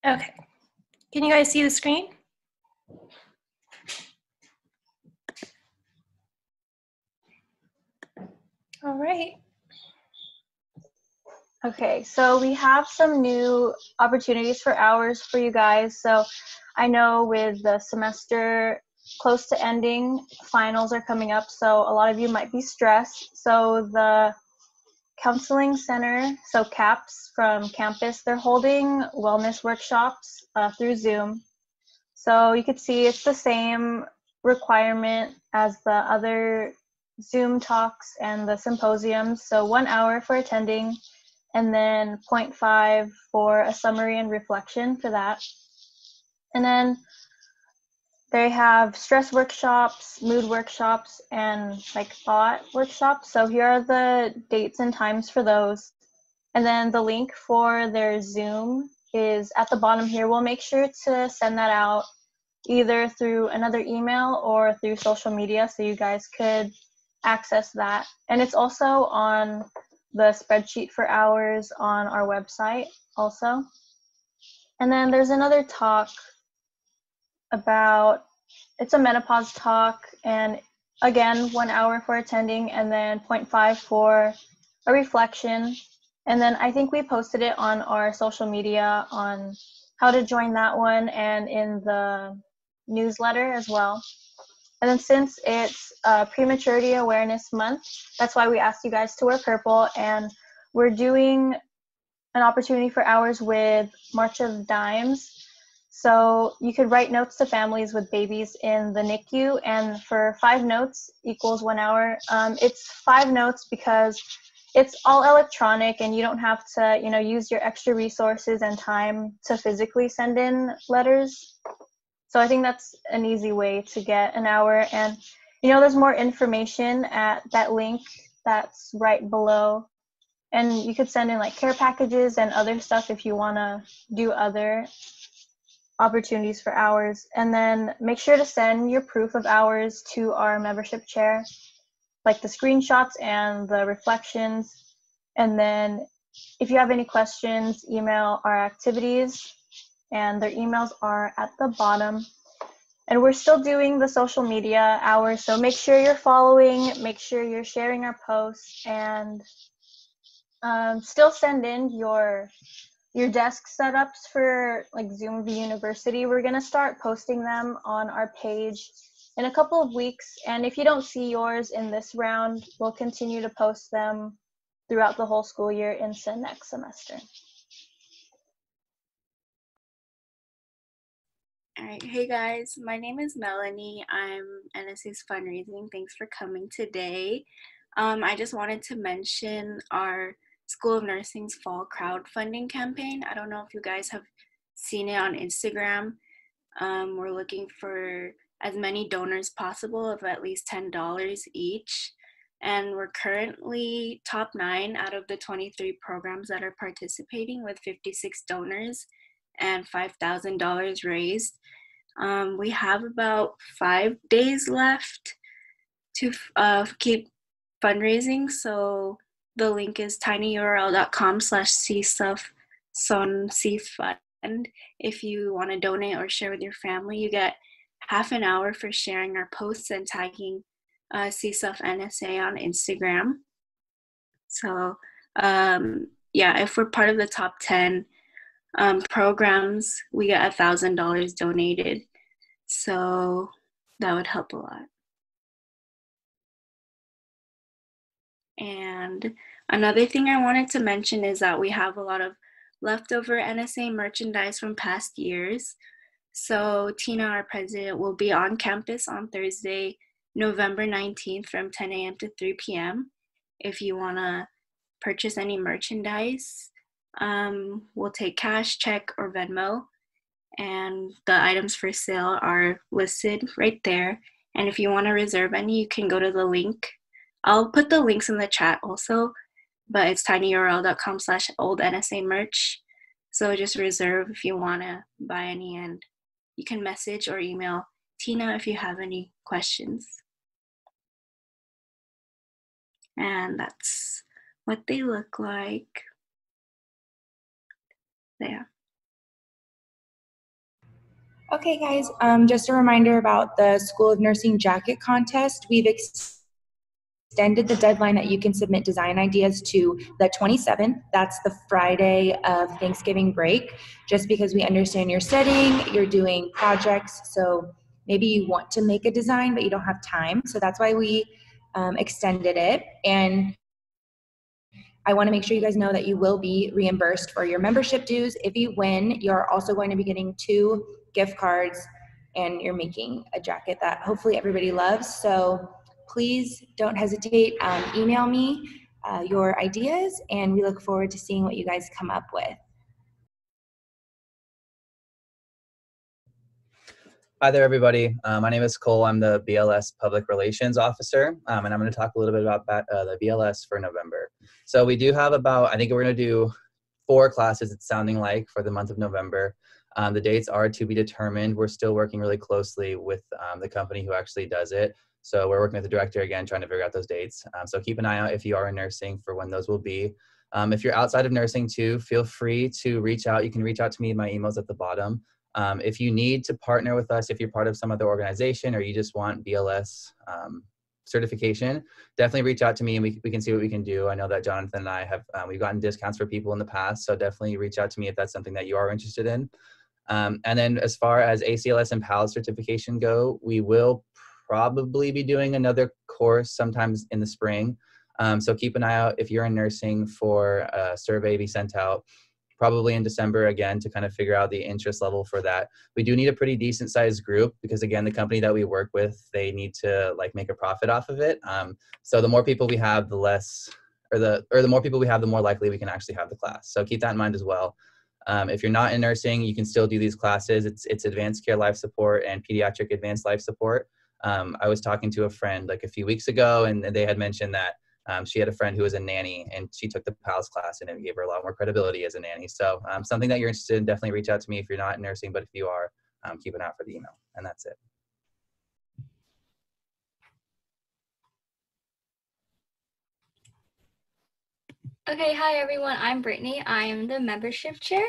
Okay. Can you guys see the screen? All right. Okay, so we have some new opportunities for hours for you guys. So I know with the semester close to ending, finals are coming up, so a lot of you might be stressed. So the Counseling Center, so CAPS from campus, they're holding wellness workshops through Zoom. So you could see it's the same requirement as the other Zoom talks and the symposiums. So 1 hour for attending, and then 0.5 for a summary and reflection for that. And then they have stress workshops, mood workshops, and like thought workshops. So here are the dates and times for those. And then the link for their Zoom is at the bottom here. We'll make sure to send that out either through another email or through social media so you guys could access that. And it's also on the spreadsheet for hours on our website also. And then there's another talk about, it's a menopause talk, and again, 1 hour for attending, and then 0.5 for a reflection. And then I think we posted it on our social media on how to join that one and in the newsletter as well. And then since it's Prematurity Awareness Month, that's why we asked you guys to wear purple, and we're doing an opportunity for hours with March of Dimes. So you could write notes to families with babies in the NICU, and for 5 notes equals 1 hour. It's 5 notes because it's all electronic and you don't have to, use your extra resources and time to physically send in letters. So I think that's an easy way to get an hour. And, there's more information at that link that's right below. And you could send in like care packages and other stuff if you want to do other opportunities for hours. And then make sure to send your proof of hours to our membership chair, like the screenshots and the reflections. And then if you have any questions, email our activities, and their emails are at the bottom. And we're still doing the social media hours, so make sure you're following, make sure you're sharing our posts, and still send in your desk setups for like Zoom v University. We're going to start posting them on our page in a couple of weeks, and if you don't see yours in this round, we'll continue to post them throughout the whole school year into next semester. All right, hey guys, my name is Melanie. I'm NSA's Fundraising. Thanks for coming today. I just wanted to mention our School of Nursing's fall crowdfunding campaign. I don't know if you guys have seen it on Instagram. We're looking for as many donors possible of at least $10 each. And we're currently top 9 out of the 23 programs that are participating with 56 donors and $5,000 raised. We have about 5 days left to keep fundraising. So the link is tinyurl.com/csufsonfund. If you want to donate or share with your family, you get half an hour for sharing our posts and tagging CSUF NSA on Instagram. So yeah, if we're part of the top 10 programs, we get $1,000 donated. So that would help a lot. And another thing I wanted to mention is that we have a lot of leftover NSA merchandise from past years. So Tina, our president, will be on campus on Thursday, November 19th from 10 a.m. to 3 p.m. If you want to purchase any merchandise, we'll take cash, check, or Venmo. And the items for sale are listed right there. And if you want to reserve any, you can go to the link. I'll put the links in the chat also, but it's tinyurl.com/oldnsamerch. So just reserve if you want to buy any, and you can message or email Tina if you have any questions. And that's what they look like. There. Okay, guys, just a reminder about the School of Nursing Jacket Contest. We've extended the deadline that you can submit design ideas to the 27th. That's the Friday of Thanksgiving break, just because we understand your setting, you're doing projects, so maybe you want to make a design, but you don't have time. So that's why we extended it. And I want to make sure you guys know that you will be reimbursed for your membership dues. If you win, you're also going to be getting 2 gift cards, and you're making a jacket that hopefully everybody loves. So please don't hesitate. Email me your ideas, and we look forward to seeing what you guys come up with. Hi there, everybody. My name is Cole. I'm the BLS Public Relations Officer, and I'm going to talk a little bit about the BLS for November. So we do have I think we're going to do 4 classes, it's sounding like, for the month of November. The dates are to be determined. We're still working really closely with the company who actually does it. So we're working with the director again, trying to figure out those dates. So keep an eye out if you are in nursing for when those will be. If you're outside of nursing too, feel free to reach out. You can reach out to me. My email's at the bottom. If you need to partner with us, if you're part of some other organization or you just want BLS certification, definitely reach out to me and we can see what we can do. I know that Jonathan and I have, we've gotten discounts for people in the past, so definitely reach out to me if that's something that you are interested in. And then as far as ACLS and PALS certification go, we will probably be doing another course sometimes in the spring. So keep an eye out if you're in nursing for a survey to be sent out, probably in December again, to kind of figure out the interest level for that. We do need a pretty decent sized group because again, the company that we work with, they need to like make a profit off of it. So the more people we have, the less, or the more people we have, the more likely we can actually have the class. So keep that in mind as well. If you're not in nursing, you can still do these classes. It's advanced care life support and pediatric advanced life support. I was talking to a friend like a few weeks ago, and they had mentioned that she had a friend who was a nanny, and she took the PALS class, and it gave her a lot more credibility as a nanny. So something that you're interested in, definitely reach out to me if you're not in nursing, but if you are, keep an eye out for the email, and that's it. Okay, hi everyone, I'm Brittany. I am the membership chair.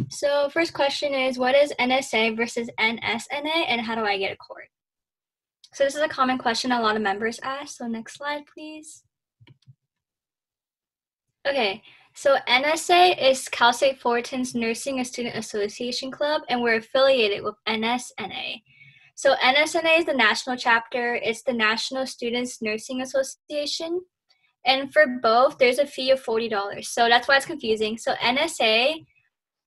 So first question is, what is NSA versus NSNA and how do I get a cord? So this is a common question a lot of members ask, so next slide please. Okay, so NSA is Cal State Fullerton's Nursing and Student Association Club, and we're affiliated with NSNA. So NSNA is the national chapter, it's the National Students Nursing Association. And for both, there's a fee of $40. So that's why it's confusing. So NSA,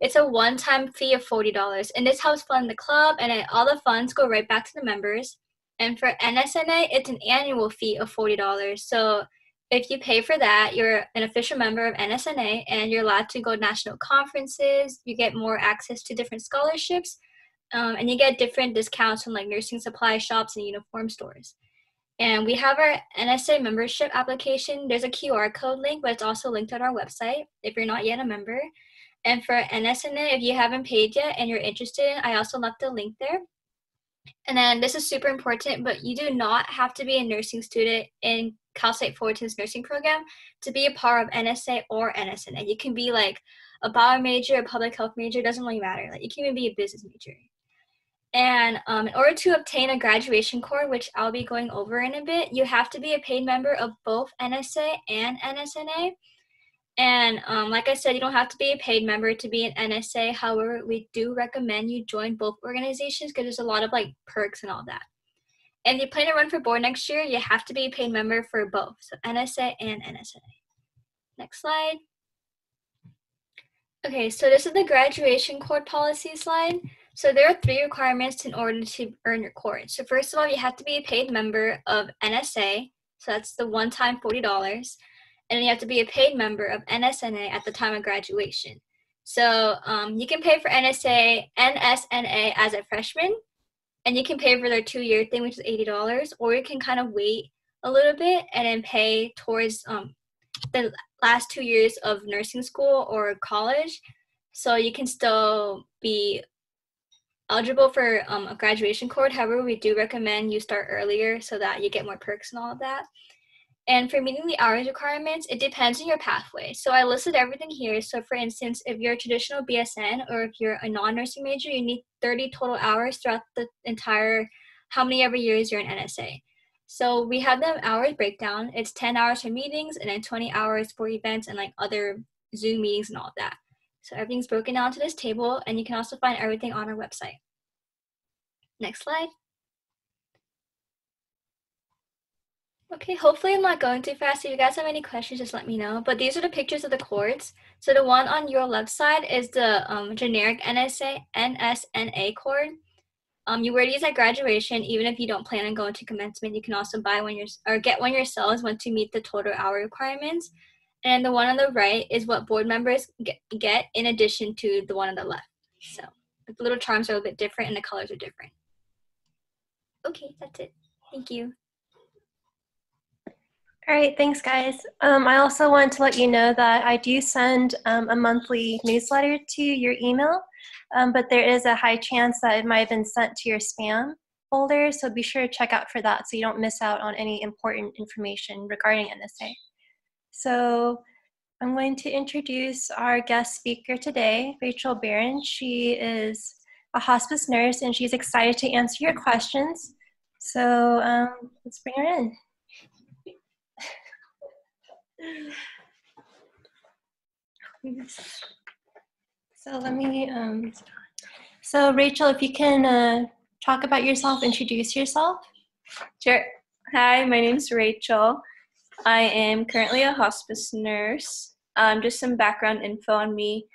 it's a one-time fee of $40. And this helps fund the club, and all the funds go right back to the members. And for NSNA, it's an annual fee of $40. So if you pay for that, you're an official member of NSNA, and you're allowed to go to national conferences. You get more access to different scholarships, and you get different discounts from like nursing supply shops and uniform stores. And we have our NSA membership application. There's a QR code link, but it's also linked on our website if you're not yet a member. And for NSNA, if you haven't paid yet and you're interested, I also left the link there. And then this is super important, but you do not have to be a nursing student in Cal State Fullerton's nursing program to be a part of NSA or NSNA. You can be like a bio major, a public health major, it doesn't really matter. Like you can even be a business major. And in order to obtain a graduation cord, which I'll be going over in a bit, you have to be a paid member of both NSA and NSNA. And like I said, you don't have to be a paid member to be an NSA. However, we do recommend you join both organizations because there's a lot of like perks and all that. And if you plan to run for board next year, you have to be a paid member for both, so NSA and NSNA. Next slide. Okay, so this is the graduation cord policy slide. So there are 3 requirements in order to earn your cord. So first of all, you have to be a paid member of NSA. So that's the one-time $40. And then you have to be a paid member of NSNA at the time of graduation. So you can pay for NSA, NSNA as a freshman, and you can pay for their 2-year thing, which is $80, or you can kind of wait a little bit and then pay towards the last 2 years of nursing school or college. So you can still be eligible for a graduation cord. However, we do recommend you start earlier so that you get more perks and all of that. And for meeting the hours requirements, it depends on your pathway. So I listed everything here. So for instance, if you're a traditional BSN or if you're a non-nursing major, you need 30 total hours throughout the entire, how many ever years you're in NSA. So we have the hours breakdown. It's 10 hours for meetings and then 20 hours for events and like other Zoom meetings and all of that. So everything's broken down to this table, and you can also find everything on our website. Next slide. Okay, hopefully I'm not going too fast. If you guys have any questions, just let me know. But these are the pictures of the cords. So the one on your left side is the generic NSNA cord. You wear these at graduation, even if you don't plan on going to commencement. You can also buy one or get one yourselves once you meet the total hour requirements. And the one on the right is what board members get in addition to the one on the left. So the little charms are a bit different and the colors are different. Okay, that's it. Thank you. All right, thanks guys. I also want to let you know that I do send a monthly newsletter to your email, but there is a high chance that it might have been sent to your spam folder, so be sure to check out for that so you don't miss out on any important information regarding NSA. So I'm going to introduce our guest speaker today, Rachel Barron. She is a hospice nurse and she's excited to answer your questions. So let's bring her in. So let me, so Rachel, if you can talk about yourself, introduce yourself. Sure. Hi, my name's Rachel. I am currently a hospice nurse. Just some background info on me.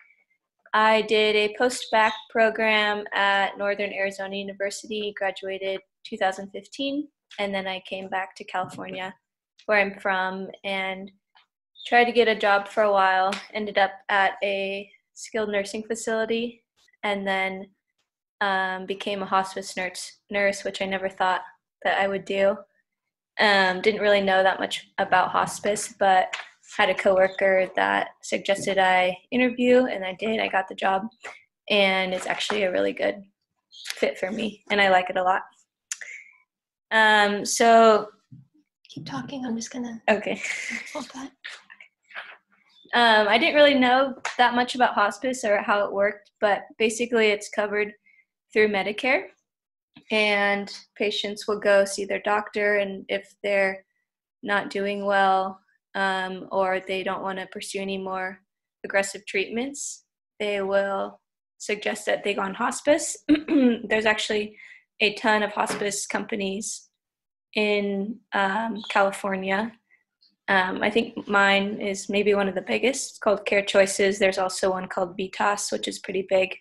I did a post-bac program at Northern Arizona University, graduated 2015, and then I came back to California, where I'm from, and tried to get a job for a while, ended up at a skilled nursing facility, and then became a hospice nurse, which I never thought that I would do. Didn't really know that much about hospice, but had a coworker that suggested I interview, and I did. I got the job, and it's actually a really good fit for me, and I like it a lot. So keep talking. I'm just gonna hold that. I didn't really know that much about hospice or how it worked, but basically it's covered through Medicare, and patients will go see their doctor, and if they're not doing well or they don't want to pursue any more aggressive treatments, they will suggest that they go on hospice. There's actually a ton of hospice companies in California. I think mine is maybe one of the biggest. It's called Care Choices. There's also one called Vitas, which is pretty big.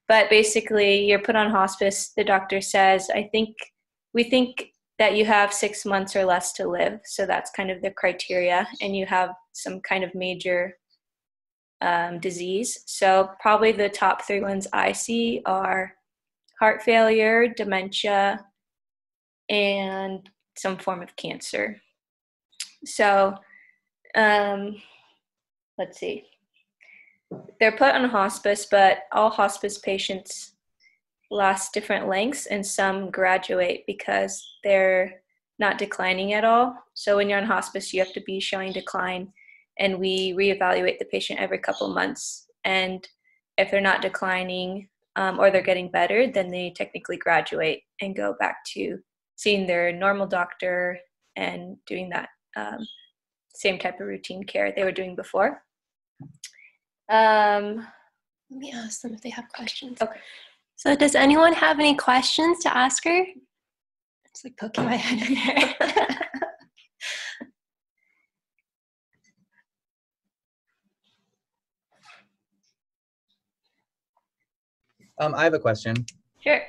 But basically, you're put on hospice. The doctor says, we think that you have 6 months or less to live. So that's kind of the criteria. And you have some kind of major disease. So probably the top 3 ones I see are heart failure, dementia, and some form of cancer. So let's see. They're put on hospice, but all hospice patients last different lengths, and some graduate because they're not declining at all. So when you're on hospice, you have to be showing decline, and we reevaluate the patient every couple months. And if they're not declining or they're getting better, then they technically graduate and go back to seeing their normal doctor and doing that same type of routine care they were doing before. Let me ask them if they have questions. Okay. So does anyone have any questions to ask her? It's like poking my head in there. I have a question. Sure.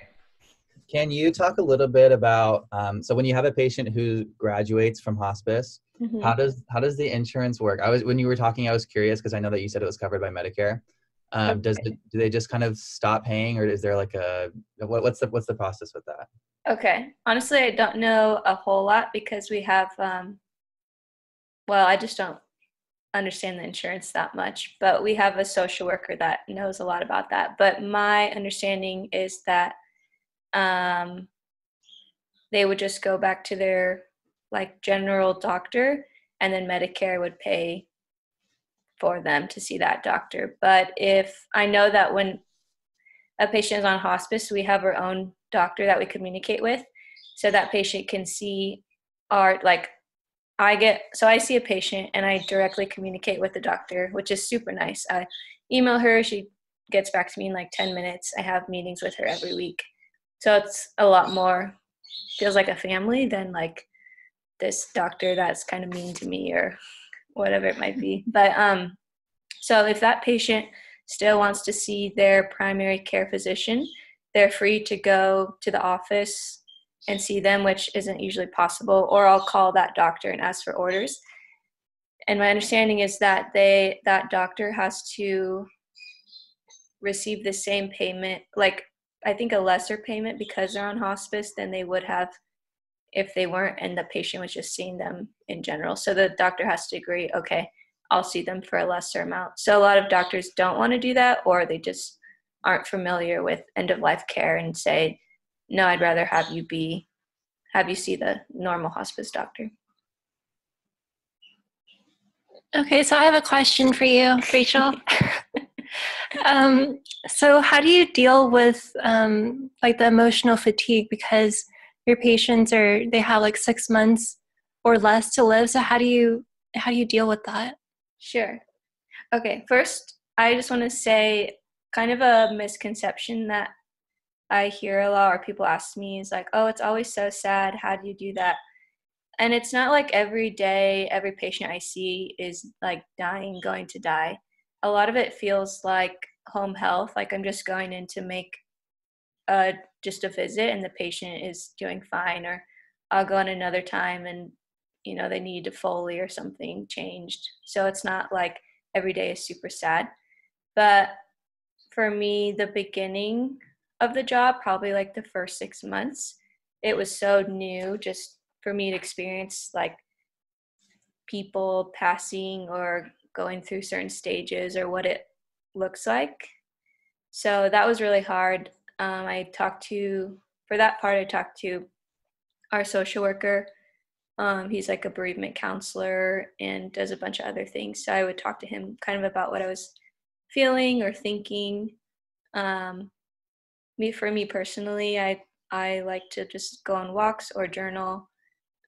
Can you talk a little bit about, so when you have a patient who graduates from hospice, Mm-hmm. how does the insurance work? When you were talking, I was curious because I know that you said it was covered by Medicare. Okay. Do they just kind of stop paying, or is there like what's the process with that? Okay. Honestly, I don't know a whole lot because we have, I just don't understand the insurance that much, but we have a social worker that knows a lot about that. But my understanding is that they would just go back to their like general doctor, and then Medicare would pay for them to see that doctor. But if I know that when a patient is on hospice, we have our own doctor that we communicate with, so that patient can see our, like, I see a patient and I directly communicate with the doctor, which is super nice. I email her, she gets back to me in like 10 minutes. I have meetings with her every week. So it's a lot more, feels like a family than like this doctor that's kind of mean to me or whatever it might be. But so if that patient still wants to see their primary care physician, they're free to go to the office and see them, which isn't usually possible, or I'll call that doctor and ask for orders. And my understanding is that that doctor has to receive the same payment, like I think a lesser payment because they're on hospice than they would have if they weren't and the patient was just seeing them in general. So the doctor has to agree, okay, I'll see them for a lesser amount. So a lot of doctors don't want to do that, or they just aren't familiar with end-of-life care and say, no, I'd rather have you see the normal hospice doctor. Okay, so I have a question for you, Rachel. So how do you deal with like the emotional fatigue, because your patients they have like 6 months or less to live? So how do you deal with that? Sure. Okay, first, I just want to say kind of a misconception that I hear a lot, or people ask me, is like, oh, it's always so sad. How do you do that? And it's not like every day, every patient I see is like dying, going to die. A lot of it feels like home health, like I'm just going in to make just a visit and the patient is doing fine, or I'll go in another time and, you know, they need a Foley or something changed. So it's not like every day is super sad. But for me, the beginning of the job, probably like the first 6 months, it was so new just for me to experience like people passing or going through certain stages or what it looks like. So that was really hard. For that part, I talked to our social worker. He's like a bereavement counselor and does a bunch of other things. So I would talk to him kind of about what I was feeling or thinking. For me personally, I like to just go on walks or journal.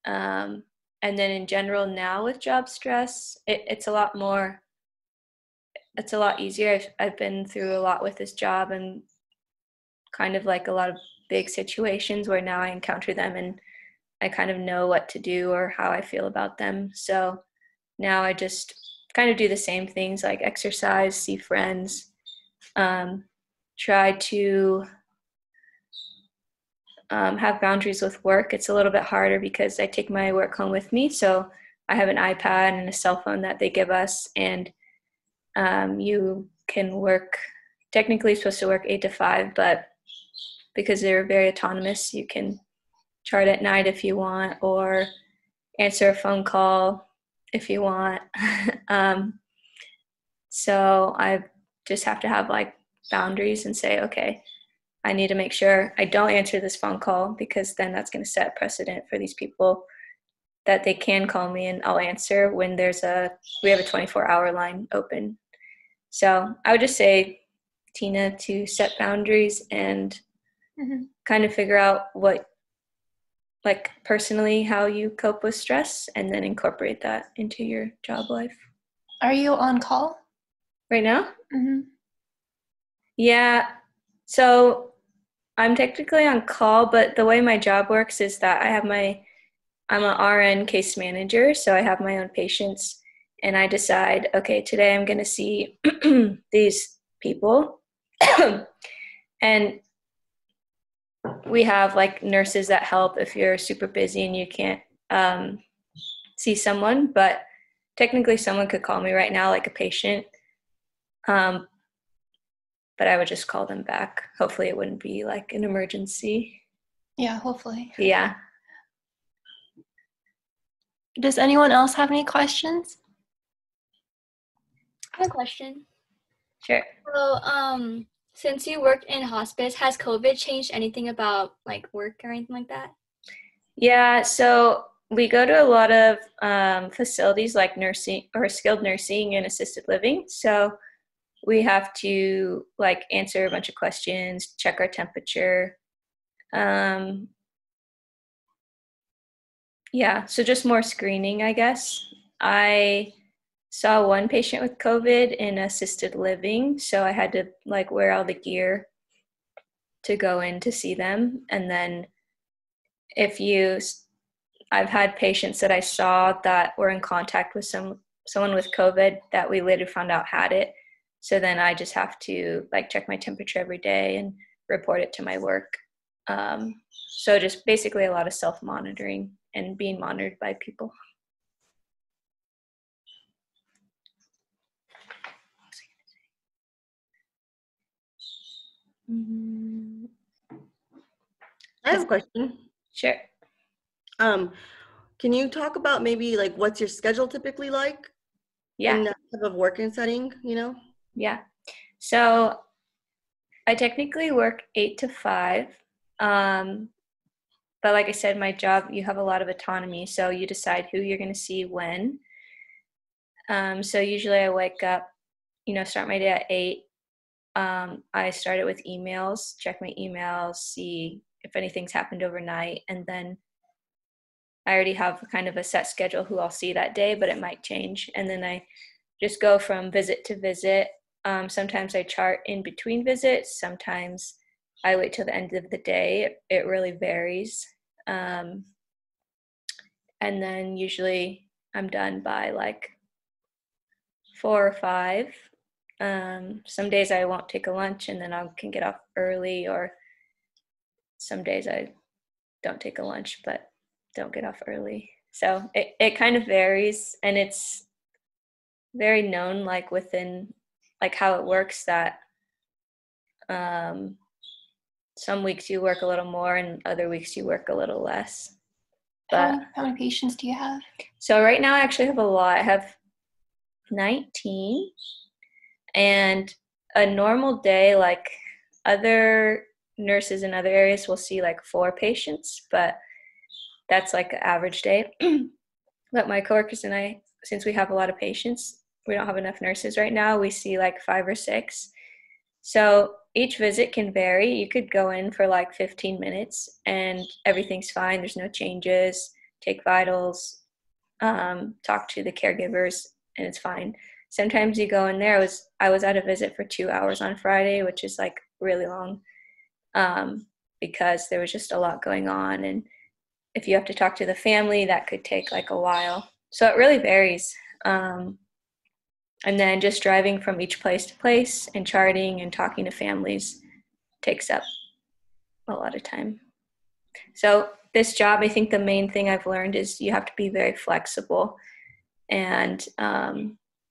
And then in general now with job stress, it's a lot easier. I've been through a lot with this job and kind of like a lot of big situations where now I encounter them and I kind of know what to do or how I feel about them. So now I just kind of do the same things like exercise, see friends, try to have boundaries with work. It's a little bit harder because I take my work home with me. So I have an iPad and a cell phone that they give us, and you can work, technically supposed to work 8 to 5, but because they're very autonomous, you can chart at night if you want, or answer a phone call if you want. So I just have to have like boundaries and say, okay, I need to make sure I don't answer this phone call, because then that's going to set precedent for these people that they can call me and I'll answer when we have a 24-hour line open. So I would just say, Tina, to set boundaries and kind of figure out what, like personally, how you cope with stress, and then incorporate that into your job life. Are you on call right now? Mm-hmm. Yeah. So I'm technically on call, but the way my job works is that I'm an RN case manager, so I have my own patients, and I decide, okay, today I'm going to see these people, and we have like nurses that help if you're super busy and you can't see someone, but technically someone could call me right now, like a patient, but I would just call them back. Hopefully it wouldn't be like an emergency. Yeah, hopefully. Yeah. Does anyone else have any questions? I have a question. Sure. So, since you worked in hospice, has COVID changed anything about like work or anything like that? Yeah, so we go to a lot of facilities like nursing or skilled nursing and assisted living. So we have to like answer a bunch of questions, check our temperature. Yeah, so just more screening, I guess. I saw one patient with COVID in assisted living, so I had to like wear all the gear to go in to see them. And then I've had patients that I saw that were in contact with someone with COVID that we later found out had it. So then I just have to like check my temperature every day and report it to my work. So just basically a lot of self-monitoring and being monitored by people. I have a question. Sure. Can you talk about maybe like what's your schedule typically like in Yeah. that type of working setting, you know? Yeah. So I technically work 8 to 5. But like I said, my job, you have a lot of autonomy. So you decide who you're going to see when. So usually I wake up, start my day at 8. I start it with emails, check my emails, see if anything's happened overnight. And then I already have kind of a set schedule who I'll see that day, but it might change. And then I just go from visit to visit. Sometimes I chart in between visits. Sometimes I wait till the end of the day. It really varies. And then usually I'm done by like 4 or 5. Some days I won't take a lunch and then I can get off early, or some days I don't take a lunch but don't get off early. So it kind of varies, and it's very known like within like how it works that some weeks you work a little more and other weeks you work a little less. But How many patients do you have? So right now I actually have a lot. I have 19, and a normal day, like other nurses in other areas will see like 4 patients, but that's like an average day. But my coworkers and I, since we have a lot of patients, we don't have enough nurses right now. We see like 5 or 6. So each visit can vary. You could go in for like 15 minutes and everything's fine. There's no changes. Take vitals, talk to the caregivers, and it's fine. Sometimes you go in there. I was at a visit for 2 hours on Friday, which is like really long, because there was just a lot going on. And if you have to talk to the family, that could take like a while. So it really varies. And then just driving from each place to place and charting and talking to families takes up a lot of time. So this job, I think the main thing I've learned is you have to be very flexible, and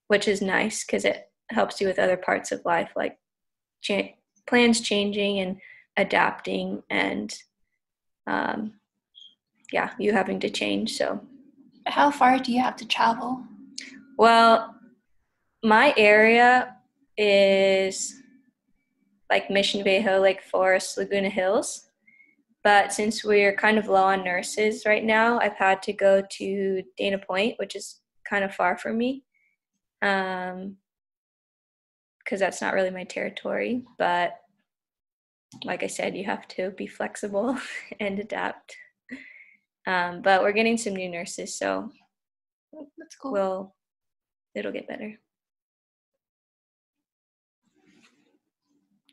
which is nice because it helps you with other parts of life, like plans changing and adapting, and you having to change. So How far do you have to travel? Well, my area is like Mission Viejo, Lake Forest, Laguna Hills. But since we're kind of low on nurses right now, I've had to go to Dana Point, which is kind of far from me, because that's not really my territory. But like I said, you have to be flexible and adapt. But we're getting some new nurses, so That's cool. It'll get better.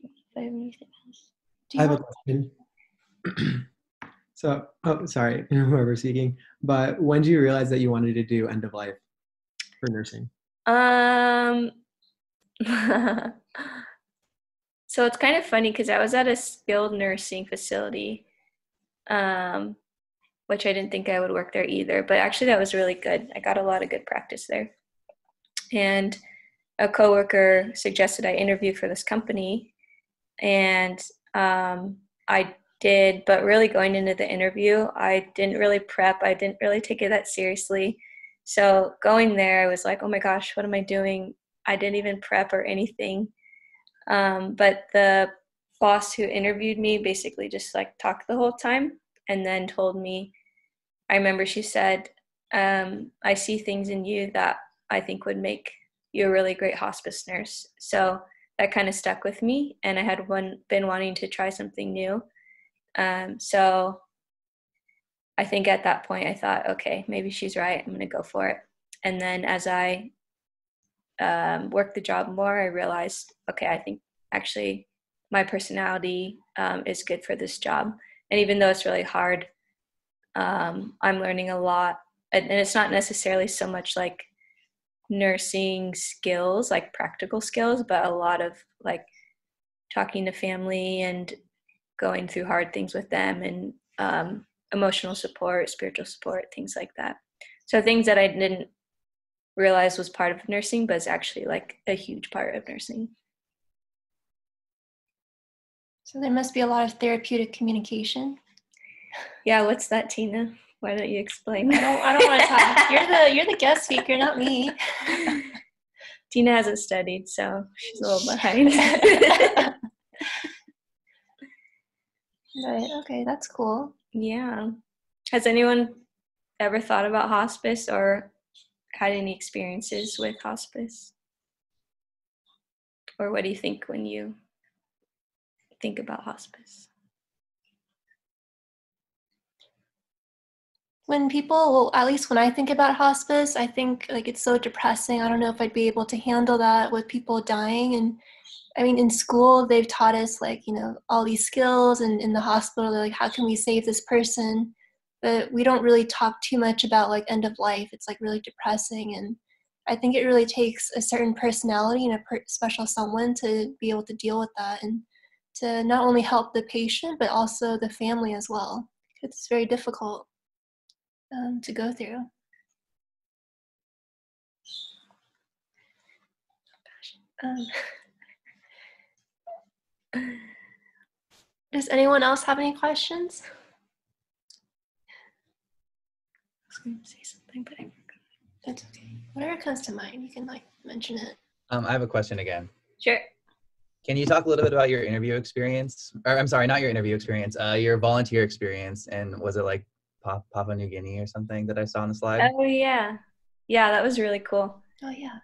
Do I have anything else? Do I you have a want- question. So, sorry, whoever's speaking, but when did you realize that you wanted to do end of life for nursing? So it's kind of funny because I was at a skilled nursing facility, which I didn't think I would work there either, but actually that was really good. I got a lot of good practice there. And a coworker suggested I interview for this company, and I did, but really going into the interview, I didn't really prep. I didn't really take it that seriously. So going there, I was like, oh my gosh, what am I doing? I didn't even prep or anything. But the boss who interviewed me basically just like talked the whole time and then told me I remember she said, I see things in you that I think would make you a really great hospice nurse. So that kind of stuck with me, and I had been wanting to try something new. So I think at that point I thought, okay, maybe she's right. I'm going to go for it. And then as I worked the job more, I realized, okay, I think actually my personality is good for this job. And even though it's really hard, I'm learning a lot. And it's not necessarily so much like nursing skills, like practical skills, but a lot of like talking to family and going through hard things with them, and emotional support, spiritual support, things like that. So things that I didn't realize was part of nursing, but it's actually like a huge part of nursing. So there must be a lot of therapeutic communication. Yeah, what's that, Tina? Why don't you explain? I don't want to talk. You're the guest speaker, not me. Tina hasn't studied, so she's a little behind. Right, okay, that's cool. Yeah. Has anyone ever thought about hospice or had any experiences with hospice? Or what do you think when you think about hospice? When people, well, at least when I think about hospice, I think like it's so depressing. I don't know if I'd be able to handle that with people dying. And I mean, in school, they've taught us like, all these skills, and in the hospital, they're like, how can we save this person? But we don't really talk too much about like end of life. It's like really depressing. And I think it really takes a certain personality and a special someone to be able to deal with that, and to not only help the patient, but also the family as well. It's very difficult to go through. Does anyone else have any questions? I was going to say something, but I forgot. That's okay. Whatever comes to mind, you can mention it. I have a question again. Sure. Can you talk a little bit about your interview experience? Or I'm sorry, not your interview experience, your volunteer experience. And was it like Papua New Guinea or something that I saw on the slide? Oh, yeah. Yeah, that was really cool. Oh, yeah.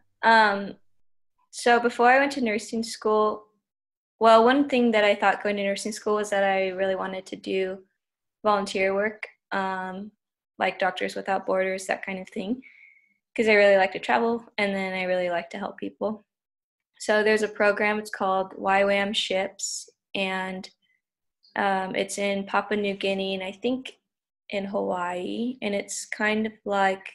So before I went to nursing school, well, one thing that I thought going to nursing school was that I really wanted to do volunteer work, like Doctors Without Borders, that kind of thing, because I really like to travel, and then I really like to help people. So there's a program, it's called YWAM Ships, and it's in Papua New Guinea, and I think in Hawaii, and it's kind of like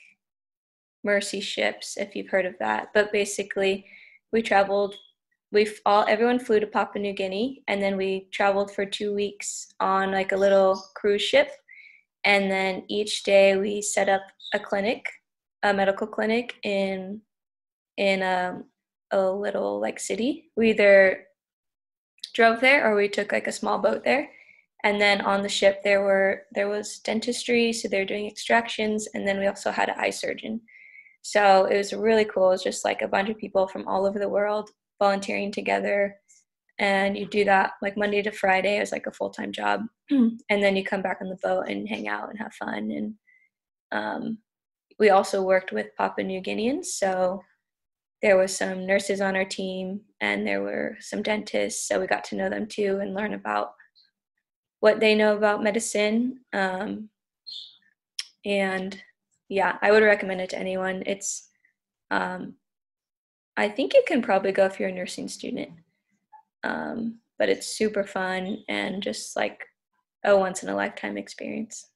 Mercy Ships, if you've heard of that. But basically, we traveled, everyone flew to Papua New Guinea, and then we traveled for 2 weeks on like a little cruise ship, and then each day we set up a clinic, a medical clinic in a little like city. We either drove there or we took like a small boat there, and then on the ship there was dentistry, so they were doing extractions, and then we also had an eye surgeon. So it was really cool. It was just like a bunch of people from all over the world volunteering together, and you do that like Monday to Friday. It was like a full-time job, and then you come back on the boat and hang out and have fun. And we also worked with Papua New Guineans, so there was some nurses on our team, and there were some dentists, so we got to know them too and learn about what they know about medicine. And yeah, I would recommend it to anyone. It's I think you can probably go if you're a nursing student, but it's super fun and just like a once-in-a-lifetime experience.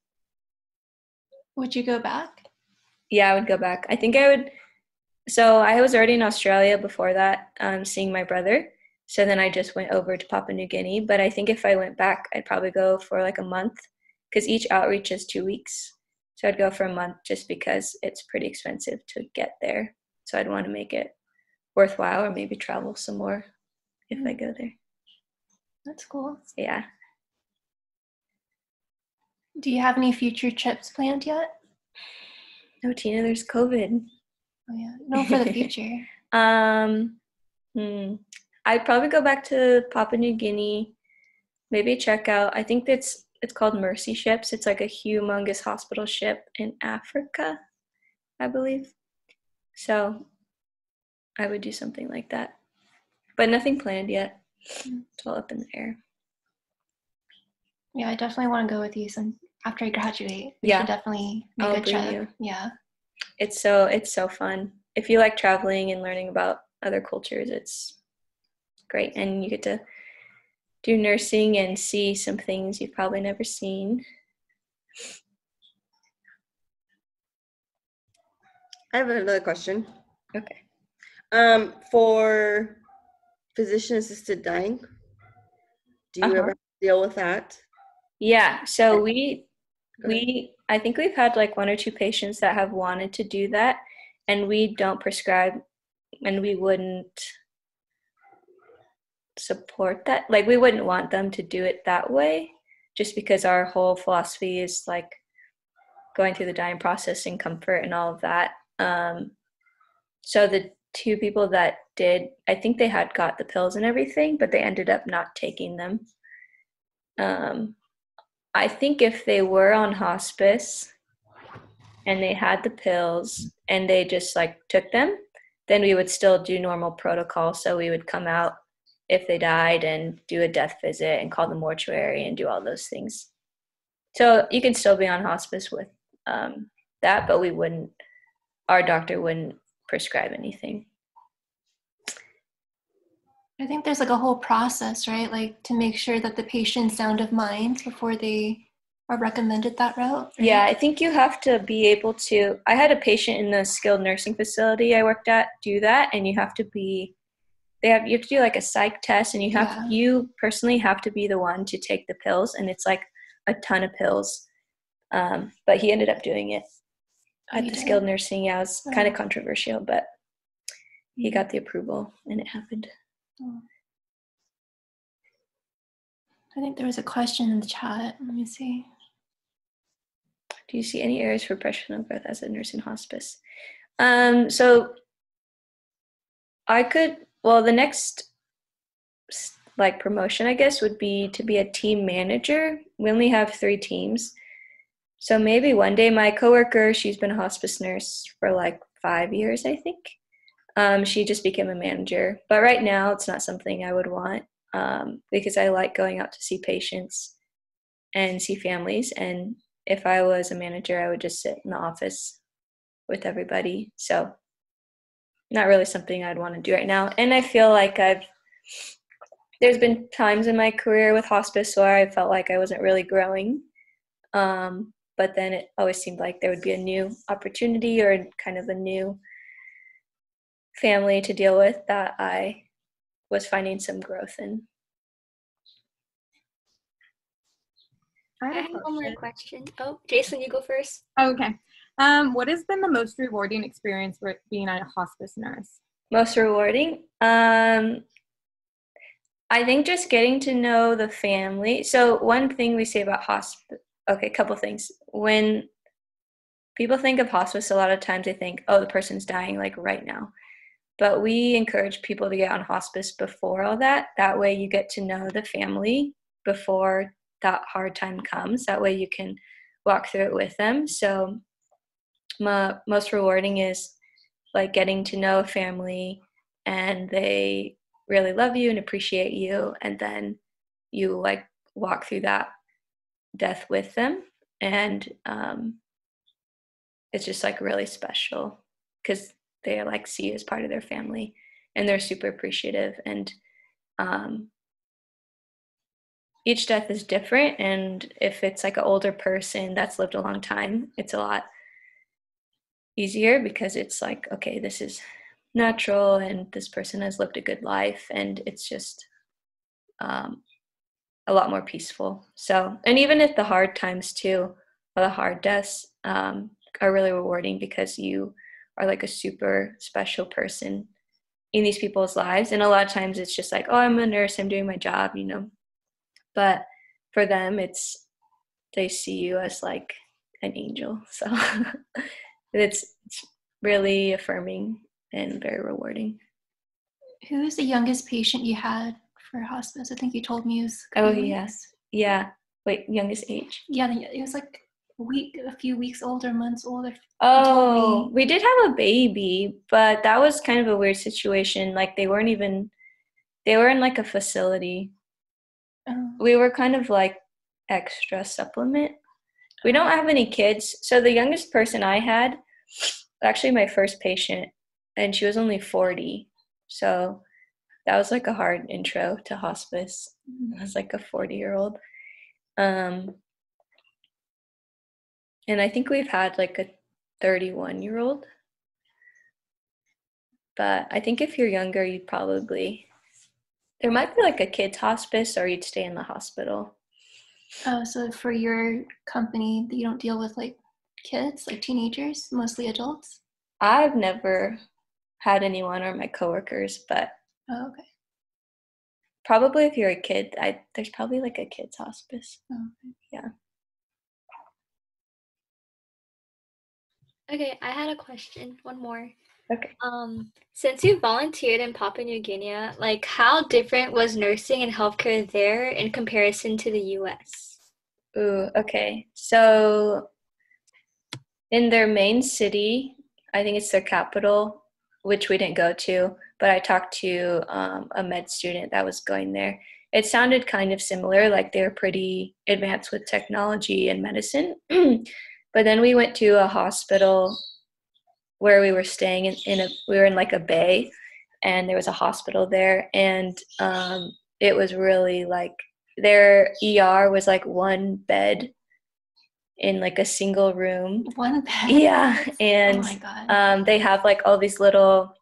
Would you go back? Yeah, I would go back. I think I would. So I was already in Australia before that, seeing my brother. So then I just went over to Papua New Guinea. But I think if I went back, I'd probably go for like a month, because each outreach is 2 weeks. So I'd go for a month just because it's pretty expensive to get there. So I'd want to make it worthwhile, or maybe travel some more if I go there. That's cool. Yeah. Do you have any future trips planned yet? No, Tina, there's COVID. Oh yeah. No, for the future. I'd probably go back to Papua New Guinea, maybe check out, I think it's called Mercy Ships. It's like a humongous hospital ship in Africa, I believe. So I would do something like that, but nothing planned yet. It's all up in the air. Yeah, I definitely want to go with you after I graduate. We Yeah. should definitely make I'll a bring trip. you. Yeah. It's so fun. If you like traveling and learning about other cultures, it's great. And you get to do nursing and see some things you've probably never seen. I have another question. Okay. For physician-assisted dying, do you ever deal with that? Yeah. So I think we've had like 1 or 2 patients that have wanted to do that, and we don't prescribe, and we wouldn't support that. Like, we wouldn't want them to do it that way, just because our whole philosophy is like going through the dying process and comfort and all of that. So the 2 people that did, I think they had got the pills and everything, but they ended up not taking them. I think if they were on hospice and they had the pills and they just like took them, then we would still do normal protocol. So we would come out if they died and do a death visit and call the mortuary and do all those things. So you can still be on hospice with that, but our doctor wouldn't prescribe anything. I think there's like a whole process, right? Like to make sure that the patient's sound of mind before they are recommended that route. Right? Yeah, I think you have to be able to. I had a patient in the skilled nursing facility I worked at do that, and you have to do like a psych test, and you personally have to be the one to take the pills, and it's like a ton of pills. But he ended up doing it at the skilled nursing. Yeah, it was kind of controversial, but he got the approval and it happened. I think there was a question in the chat. Let me see. Do you see any areas for professional growth as a nurse in hospice? So the next like promotion, I guess, would be to be a team manager. We only have 3 teams. So maybe one day my coworker, she's been a hospice nurse for like 5 years, I think. She just became a manager. But right now it's not something I would want because I like going out to see patients and see families. And if I was a manager, I would just sit in the office with everybody. So not really something I'd want to do right now. And I feel like there's been times in my career with hospice where I felt like I wasn't really growing. But then it always seemed like there would be a new opportunity or kind of a new family to deal with that I was finding some growth in. I have one more question. Oh, Jason, you go first. Okay. What has been the most rewarding experience with being a hospice nurse? Most rewarding? I think just getting to know the family. So one thing we say about hospice, okay, a couple things. When people think of hospice, a lot of times they think, oh, the person's dying like right now. But we encourage people to get on hospice before all that. That way you get to know the family before that hard time comes. That way you can walk through it with them. So most rewarding is like getting to know a family and they really love you and appreciate you, and then you like walk through that death with them, and it's just like really special because they like see you as part of their family and they're super appreciative. And each death is different, and if it's like an older person that's lived a long time, it's a lot easier because it's like, okay, this is natural and this person has lived a good life, and it's just a lot more peaceful. So, and even if the hard times too, or the hard deaths are really rewarding because you are like a super special person in these people's lives. And a lot of times it's just like, oh, I'm a nurse, I'm doing my job, you know. But for them, they see you as like an angel. So it's really affirming and very rewarding. Who is the youngest patient you had for hospice? I think you told me it was. Oh, yes. Yeah. Wait, youngest age? Yeah, it was like a few weeks older, months older. Oh, we did have a baby, but that was kind of a weird situation. Like they were in like a facility. Oh. We were kind of like extra supplement. We don't have any kids. So the youngest person I had, actually my first patient, and she was only 40. So that was like a hard intro to hospice. I was like a 40-year-old. And I think we've had like a 31-year-old. But I think if you're younger, there might be like a kids hospice, or you'd stay in the hospital. Oh, so for your company, you don't deal with like kids, like teenagers, mostly adults? I've never had anyone or my coworkers, but Oh, okay. probably if you're a kid, there's probably like a kids hospice. Oh, okay. Yeah. Okay, I had a question. One more. Okay. Since you volunteered in Papua New Guinea, like how different was nursing and healthcare there in comparison to the US? Ooh, okay. So in their main city, I think it's their capital, which we didn't go to, but I talked to a med student that was going there. It sounded kind of similar, like they were pretty advanced with technology and medicine. But then we went to a hospital where we were staying we were in like a bay, and there was a hospital there, and it was really like their ER was like one bed in like a single room. One bed? Yeah, and oh my God. They have like all these little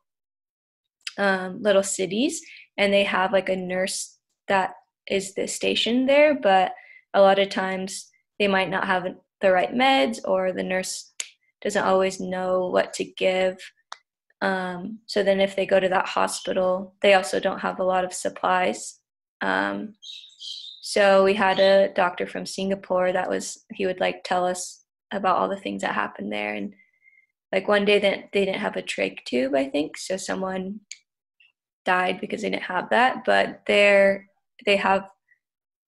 cities, and they have like a nurse that is the station there, but a lot of times they might not have the right meds, or the nurse doesn't always know what to give. So then if they go to that hospital, they also don't have a lot of supplies. So we had a doctor from Singapore he would like tell us about all the things that happened there. And like one day that they didn't have a trach tube, I think. So someone died because they didn't have that, but they have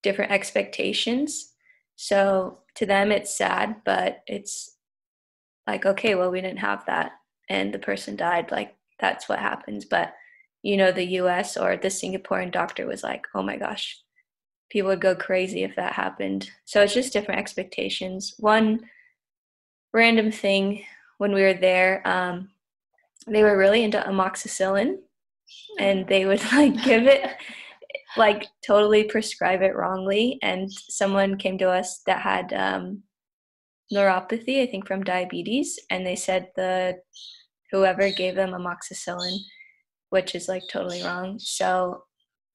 different expectations. So to them it's sad, but it's like, okay, well, we didn't have that and the person died, like that's what happens. But the US or the Singaporean doctor was like, oh my gosh, people would go crazy if that happened. So it's just different expectations. One random thing when we were there, they were really into amoxicillin, and they would like give it, like totally prescribe it wrongly. And someone came to us that had neuropathy, I think from diabetes, and they said whoever gave them amoxicillin, which is like totally wrong. So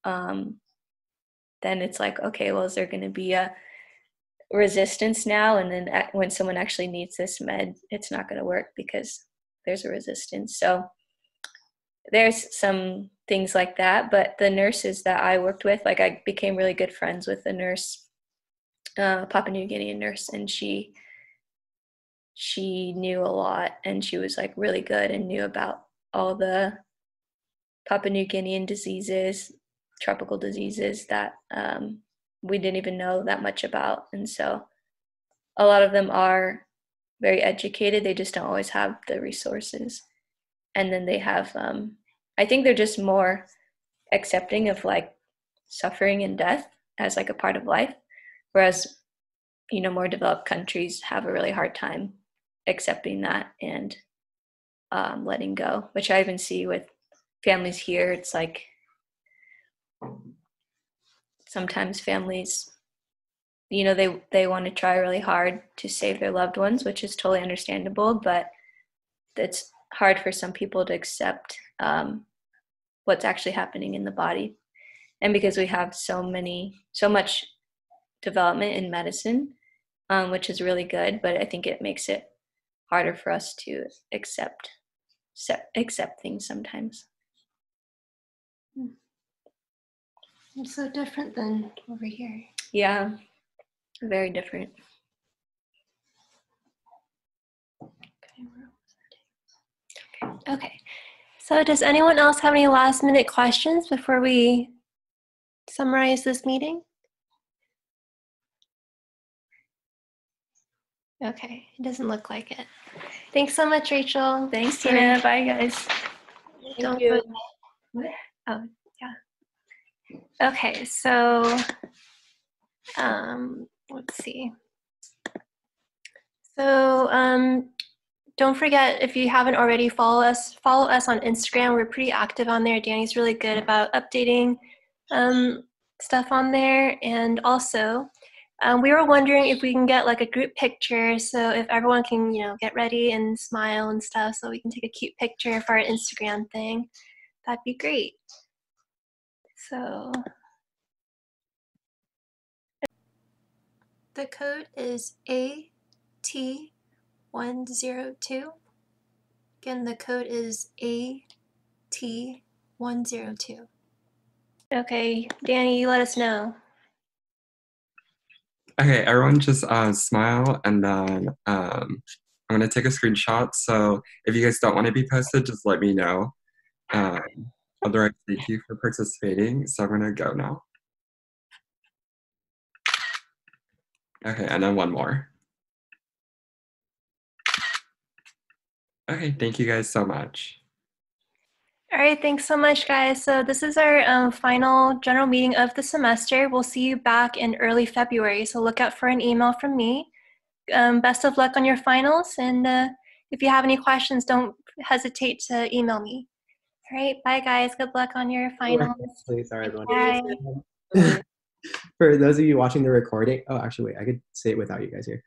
then it's like, okay, well, is there going to be a resistance now? And then when someone actually needs this med, it's not going to work because there's a resistance. So there's some things like that. But the nurses that I worked with, like I became really good friends with the nurse, Papua New Guinean nurse, and she knew a lot, and she was like really good and knew about all the Papua New Guinean diseases, tropical diseases that we didn't even know that much about. And so a lot of them are very educated, they just don't always have the resources. And then they have I think they're just more accepting of like suffering and death as like a part of life, whereas more developed countries have a really hard time accepting that and letting go, which I even see with families here. It's like sometimes families, they want to try really hard to save their loved ones, which is totally understandable, but it's hard for some people to accept what's actually happening in the body. And because we have so much development in medicine, which is really good, but I think it makes it harder for us to accept things sometimes. It's so different than over here. Yeah, very different. Okay. So does anyone else have any last minute questions before we summarize this meeting? Okay, it doesn't look like it. Thanks so much, Rachel. Thanks, for- Tina. Bye, guys. Don't put. Oh, yeah. Okay, so let's see. So don't forget, if you haven't already, follow us on Instagram. We're pretty active on there. Danny's really good about updating stuff on there. And also, we were wondering if we can get like a group picture, so if everyone can, get ready and smile and stuff, so we can take a cute picture for our Instagram thing. That'd be great. So the code is AT102. Again, the code is AT102. Okay, Danny, you let us know. Okay, everyone just smile, and then I'm going to take a screenshot. So if you guys don't want to be posted, just let me know. Otherwise, thank you for participating. So I'm going to go now. Okay, and then one more. Okay, thank you guys so much. All right, thanks so much, guys. So this is our final general meeting of the semester. We'll see you back in early February, so look out for an email from me. Best of luck on your finals, and if you have any questions, don't hesitate to email me. All right, bye, guys. Good luck on your finals. Sorry, everyone. Bye. For those of you watching the recording, oh, actually, wait, I could say it without you guys here.